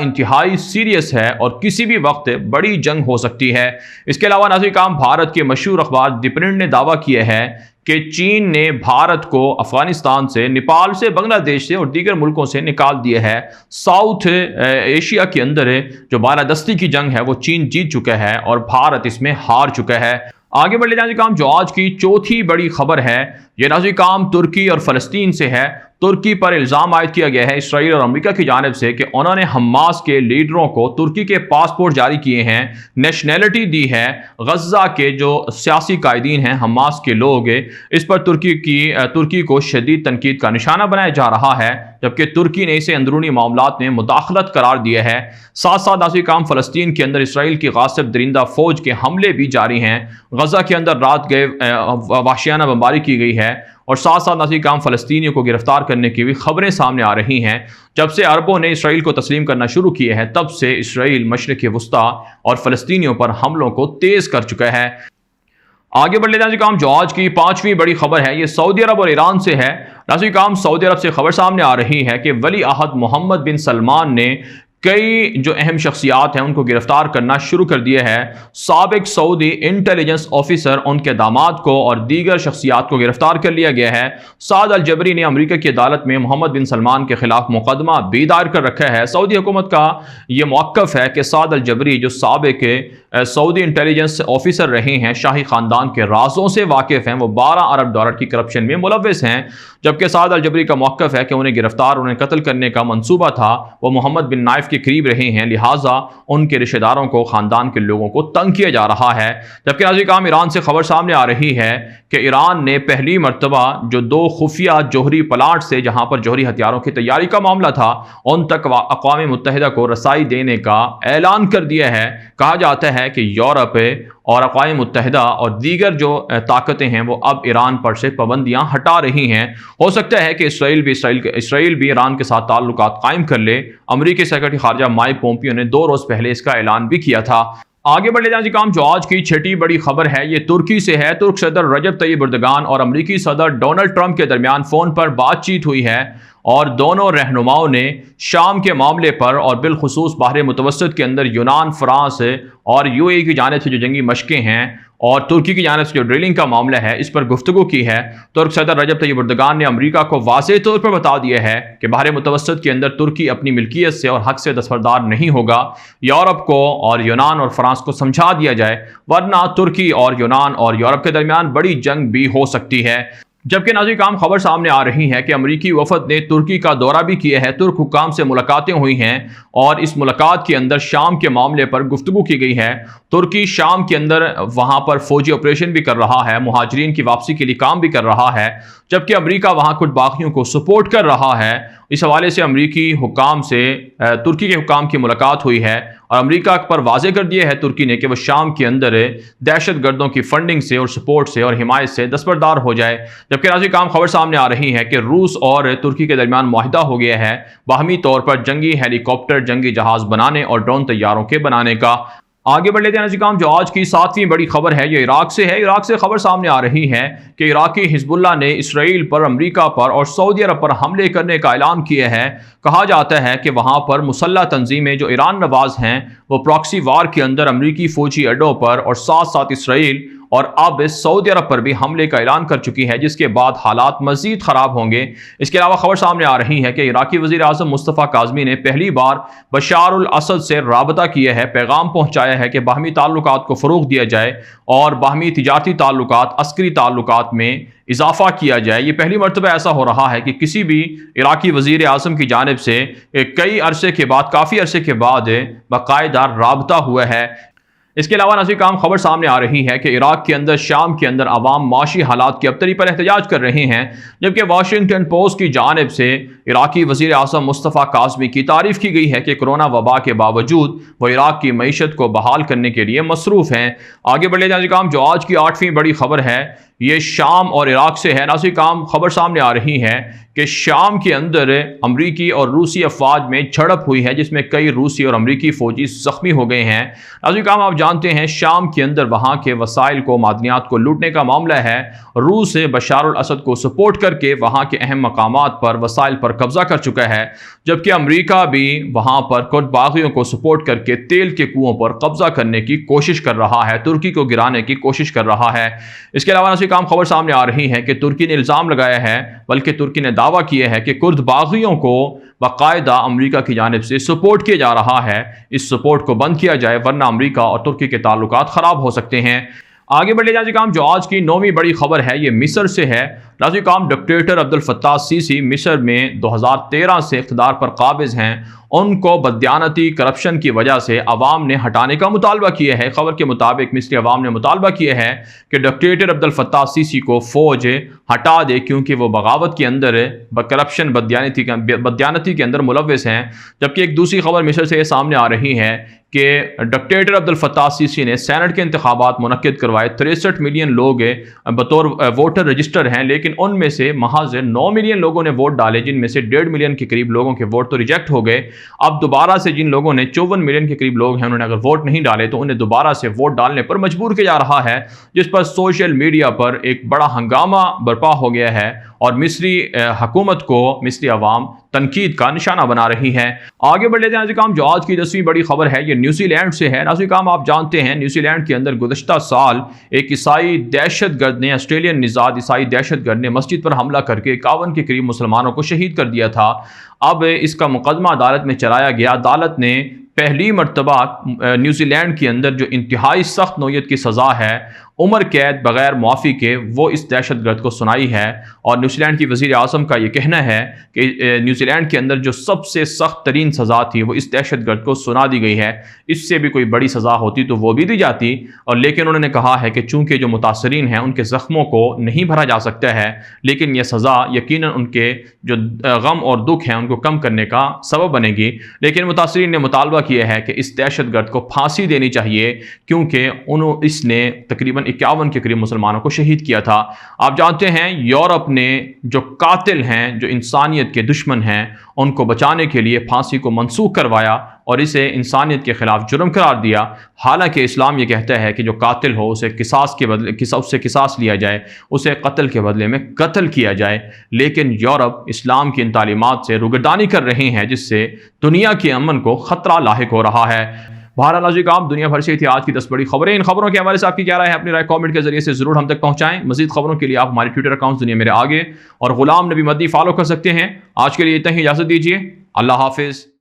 انتہائی سیریس ہے اور کسی بھی وقت بڑی جنگ ہو سکتی ہے۔ اس کے علاوہ ناظرین کرام، بھارت کے مشہور اخبار دی پرنٹ نے دعویٰ کیا ہے کہ چین نے بھارت کو افغانستان سے، نیپال سے، بنگلہ دیش سے اور دیگر ملکوں سے نکال دیا ہے۔ ساؤتھ ایشیا کے اندر جو بالادستی کی جنگ ہے وہ چین جیت چکا ہے اور بھارت اس میں ہار چکا ہے۔ آگے بڑھ لے جائیں کام، جو آج کی چوتھی بڑی خبر ہے یہ ناظرین کام ترکی اور فلسطین سے ہے۔ ترکی پر الزام عائد کیا گیا ہے اسرائیل اور امریکہ کی جانب سے کہ انہوں نے حماس کے لیڈروں کو ترکی کے پاسپورٹ جاری کیے ہیں، نیشنلٹی دی ہے۔ غزہ کے جو سیاسی قائدین ہیں، حماس کے لوگ، اس پر ترکی کو شدید تنقید کا نشانہ بنایا جا رہا ہے، جبکہ ترکی نے اسے اندرونی معاملات میں مداخلت قرار دیا ہے۔ ساتھ ساتھ ناظرین کرام، فلسطین کے اندر اسرائیل کی غاصب درندہ فوج کے حملے بھی جاری ہیں۔ غزہ کے اندر رات گئے وحشیانہ بمباری کی گئی ہے اور ساتھ ساتھ ناظرین کرام فلسطینیوں کو گرفتار کرنے کی بھی خبریں سامنے آ رہی ہیں۔ جب سے عربوں نے اسرائیل کو تسلیم کرنا شروع کیے ہیں، تب سے اسرائیل مشرق وسطیٰ اور فلسطینیوں پر حملوں کو تیز کر چکا ہے۔ آگے بڑھ لیتے ہیں کام، جو آج کی پانچویں بڑی خبر ہے یہ سعودی عرب اور ایران سے ہے۔ ناظرین کام، سعودی عرب سے خبر سامنے آ رہی ہے کہ ولی عہد محمد بن سلمان نے کئی جو اہم شخصیات ہیں ان کو گرفتار کرنا شروع کر دیا ہے۔ سابق سعودی انٹیلیجنس آفیسر، ان کے داماد کو اور دیگر شخصیات کو گرفتار کر لیا گیا ہے۔ سعد الجبری نے امریکہ کی عدالت میں محمد بن سلمان کے خلاف مقدمہ بھی دائر کر رکھا ہے۔ سعودی حکومت کا یہ موقف ہے کہ سعد الجبری جو سابق سعودی انٹیلیجنس آفیسر رہے ہیں، شاہی خاندان کے رازوں سے واقف ہیں، وہ 12 ارب ڈالر کی کرپشن میں ملوث ہیں، جبکہ سعد الجبری کا موقف ہے کہ انہیں گرفتار، انہیں قتل کرنے کا منصوبہ تھا، وہ محمد بن نائف کے قریب رہے ہیں، لہٰذا ان کے رشتہ داروں کو، خاندان کے لوگوں کو تنگ کیا جا رہا ہے۔ جبکہ ناظرین کرام، ایران سے خبر سامنے آ رہی ہے کہ ایران نے پہلی مرتبہ جو 2 خفیہ جوہری پلانٹ سے جہاں پر جوہری ہتھیاروں کی تیاری کا معاملہ تھا، ان تک اقوام متحدہ کو رسائی دینے کا اعلان کر دیا ہے۔ کہا جاتا ہے کہ یورپ اور اقوام متحدہ اور دیگر جو طاقتیں ہیں وہ اب ایران پر سے پابندیاں ہٹا رہی ہیں۔ ہو سکتا ہے کہ اسرائیل بھی ایران کے ساتھ تعلقات قائم کر لے۔ امریکی سیکرٹری خارجہ مائک پومپیو نے 2 روز پہلے اس کا اعلان بھی کیا تھا۔ آگے بڑھ لے جائیں کام، جو آج کی چھٹی بڑی خبر ہے یہ ترکی سے ہے۔ ترک صدر رجب طیب اردگان اور امریکی صدر ڈونلڈ ٹرمپ کے درمیان فون پر بات چیت ہوئی ہے اور دونوں رہنماؤں نے شام کے معاملے پر اور بالخصوص بحر متوسط کے اندر یونان، فرانس اور UAE کی جانب سے جو جنگی مشقیں ہیں اور ترکی کی جانب سے جو ڈرلنگ کا معاملہ ہے اس پر گفتگو کی ہے۔ ترک صدر رجب طیب اردگان نے امریکہ کو واضح طور پر بتا دیا ہے کہ بحر متوسط کے اندر ترکی اپنی ملکیت سے اور حق سے دستبردار نہیں ہوگا۔ یورپ کو اور یونان اور فرانس کو سمجھا دیا جائے، ورنہ ترکی اور یونان اور یورپ کے درمیان بڑی جنگ بھی ہو سکتی ہے۔ جبکہ ناظرین کرام، خبر سامنے آ رہی ہے کہ امریکی وفد نے ترکی کا دورہ بھی کیا ہے، ترک حکام سے ملاقاتیں ہوئی ہیں اور اس ملاقات کے اندر شام کے معاملے پر گفتگو کی گئی ہے۔ ترکی شام کے اندر وہاں پر فوجی آپریشن بھی کر رہا ہے، مہاجرین کی واپسی کے لیے کام بھی کر رہا ہے، جبکہ امریکہ وہاں کچھ باغیوں کو سپورٹ کر رہا ہے۔ اس حوالے سے امریکی حکام سے ترکی کے حکام کی ملاقات ہوئی ہے اور امریکہ پر واضح کر دیا ہے ترکی نے کہ وہ شام کے اندر دہشت گردوں کی فنڈنگ سے اور سپورٹ سے اور حمایت سے دستبردار ہو جائے۔ جبکہ ناظرین کرام، خبر سامنے آ رہی ہے کہ روس اور ترکی کے درمیان معاہدہ ہو گیا ہے باہمی طور پر جنگی ہیلی کاپٹر، جنگی جہاز بنانے اور ڈرون طیاروں کے بنانے کا۔ آگے بڑھ لیتے ہیں ناظرین کرام، جو آج کی 7ویں بڑی خبر ہے یہ عراق سے ہے۔ عراق سے خبر سامنے آ رہی ہے کہ عراقی حزب اللہ نے اسرائیل پر، امریکہ پر اور سعودی عرب پر حملے کرنے کا اعلان کیا ہے۔ کہا جاتا ہے کہ وہاں پر مسلح تنظیمیں جو ایران نواز ہیں وہ پراکسی وار کے اندر امریکی فوجی اڈوں پر اور ساتھ ساتھ اسرائیل اور اب سعودی عرب پر بھی حملے کا اعلان کر چکی ہے، جس کے بعد حالات مزید خراب ہوں گے۔ اس کے علاوہ خبر سامنے آ رہی ہے کہ عراقی وزیر اعظم مصطفیٰ کاظمی نے پہلی بار بشار الاسد سے رابطہ کیا ہے، پیغام پہنچایا ہے کہ باہمی تعلقات کو فروغ دیا جائے اور باہمی تجارتی تعلقات، عسکری تعلقات میں اضافہ کیا جائے۔ یہ پہلی مرتبہ ایسا ہو رہا ہے کہ کسی بھی عراقی وزیر اعظم کی جانب سے کافی عرصے کے بعد باقاعدہ رابطہ ہوا ہے۔ اس کے علاوہ ناظرین کرام، خبر سامنے آ رہی ہے کہ عراق کے اندر، شام کے اندر عوام معاشی حالات کی ابتری پر احتجاج کر رہے ہیں، جبکہ واشنگٹن پوسٹ کی جانب سے عراقی وزیر اعظم مصطفیٰ کاظمی کی تعریف کی گئی ہے کہ کرونا وبا کے باوجود وہ عراق کی معیشت کو بحال کرنے کے لیے مصروف ہیں۔ آگے بڑھے ناظرین کرام، جو آج کی 8ویں بڑی خبر ہے یہ شام اور عراق سے ہے۔ ناظرین کرام، خبر سامنے آ رہی ہے کہ شام کے اندر امریکی اور روسی افواج میں جھڑپ ہوئی ہے، جس میں کئی روسی اور امریکی فوجی زخمی ہو گئے ہیں۔ ناظرین کرام، آپ جانتے ہیں شام کے اندر وہاں کے وسائل کو، معدنیات کو لوٹنے کا معاملہ ہے۔ روس بشار الاسد کو سپورٹ کر کے وہاں کے اہم مقامات پر، وسائل پر قبضہ کر چکا ہے، جبکہ امریکہ بھی وہاں پر کرد باغیوں کو سپورٹ کر کے تیل کے کنووں پر قبضہ کرنے کی کوشش کر رہا ہے، ترکی کو گرانے کی کوشش کر رہا ہے۔ اس کے علاوہ ناظرین کرام، خبر سامنے آ رہی ہے کہ ترکی نے الزام لگایا ہے، بلکہ ترکی نے دعویٰ کیا ہے کہ کرد باغیوں کو باقاعدہ امریکہ کی جانب سے سپورٹ کیا جا رہا ہے۔ اس سپورٹ کو بند کیا جائے، ورنہ امریکہ اور ترکی کے تعلقات خراب ہو سکتے ہیں۔ آگے بڑھے ناظرین کرام، جو آج کی 9ویں بڑی خبر ہے یہ مصر سے ہے۔ ناظرین کرام، ڈکٹیٹر عبد الفتاح السیسی مصر میں 2013 سے اقتدار پر قابض ہیں۔ ان کو بددیانتی کرپشن کی وجہ سے عوام نے ہٹانے کا مطالبہ کیا ہے۔ خبر کے مطابق مصری عوام نے مطالبہ کیا ہے کہ ڈکٹیٹر عبد الفتاح السیسی کو فوج ہٹا دے، کیونکہ وہ بغاوت کے اندر، کرپشن، بددیانتی کے اندر ملوث ہیں۔ جبکہ ایک دوسری خبر مصر سے یہ سامنے آ رہی ہے کہ ڈکٹیٹر عبد الفتاح السیسی نے سینٹ کے انتخابات منعقد کروائے۔ 63 ملین لوگ بطور ووٹر رجسٹر ہیں، لیکن ان میں سے محض 9 ملین لوگوں نے ووٹ ڈالے، جن میں سے 1.5 ملین کے قریب لوگوں کے ووٹ تو ریجیکٹ ہو گئے۔ اب دوبارہ سے جن لوگوں نے 54 ملین کے قریب لوگ ہیں، انہوں نے اگر ووٹ نہیں ڈالے تو انہیں دوبارہ سے ووٹ ڈالنے پر مجبور کیا جا رہا ہے، جس پر سوشل میڈیا پر ایک بڑا ہنگامہ برپا ہو گیا ہے اور مصری حکومت کو مصری عوام تنقید کا نشانہ بنا رہی ہے۔ آگے بڑھ لیتے ہیں ناظرین کرام، جو آج کی 10ویں بڑی خبر ہے یہ نیوزی لینڈ سے ہے۔ ناظرین کرام، آپ جانتے ہیں نیوزی لینڈ کے اندر گزشتہ سال ایک عیسائی دہشت گرد نے، آسٹریلین نژاد عیسائی دہشت گرد نے مسجد پر حملہ کر کے 51 کے قریب مسلمانوں کو شہید کر دیا تھا۔ اب اس کا مقدمہ عدالت میں چلایا گیا۔ عدالت نے پہلی مرتبہ نیوزی لینڈ کے اندر جو انتہائی سخت نوعیت کی سزا ہے، عمر قید بغیر معافی کے، وہ اس دہشت گرد کو سنائی ہے۔ اور نیوزی لینڈ کی وزیر اعظم کا یہ کہنا ہے کہ نیوزی لینڈ کے اندر جو سب سے سخت ترین سزا تھی وہ اس دہشت گرد کو سنا دی گئی ہے۔ اس سے بھی کوئی بڑی سزا ہوتی تو وہ بھی دی جاتی، اور لیکن انہوں نے کہا ہے کہ چونکہ جو متاثرین ہیں ان کے زخموں کو نہیں بھرا جا سکتا ہے، لیکن یہ سزا یقیناً ان کے جو غم اور دکھ ہیں ان کو کم کرنے کا سبب بنے گی۔ لیکن متاثرین نے مطالبہ کیا ہے کہ اس دہشت گرد کو پھانسی دینی چاہیے، کیونکہ اس نے تقریباً 51 کے قریب مسلمانوں کو شہید کیا تھا۔ آپ جانتے ہیں یورپ نے جو قاتل ہیں، جو انسانیت کے دشمن ہیں، ان کو بچانے کے لیے پھانسی کو منسوخ کروایا اور اسے انسانیت کے خلاف جرم قرار دیا۔ حالانکہ اسلام یہ کہتا ہے کہ جو قاتل ہو اسے اس سے قصاص لیا جائے، اسے قتل کے بدلے میں قتل کیا جائے، لیکن یورپ اسلام کی ان تعلیمات سے روگردانی کر رہے ہیں، جس سے دنیا کے امن کو خطرہ لاحق ہو رہا ہے۔ بہرحال ناظرین کرام، دنیا بھر سے تھی آج کی 10 بڑی خبریں۔ ان خبروں کے حوالے سے آپ کی کیا رائے ہے؟ اپنی رائے کامنٹ کے ذریعے سے ضرور ہم تک پہنچائیں۔ مزید خبروں کے لیے آپ ہمارے ٹویٹر اکاؤنٹ دنیا میرے آگے اور غلام نبی مدنی فالو کر سکتے ہیں۔ آج کے لیے اتنا ہی، اجازت دیجیے۔ اللہ حافظ۔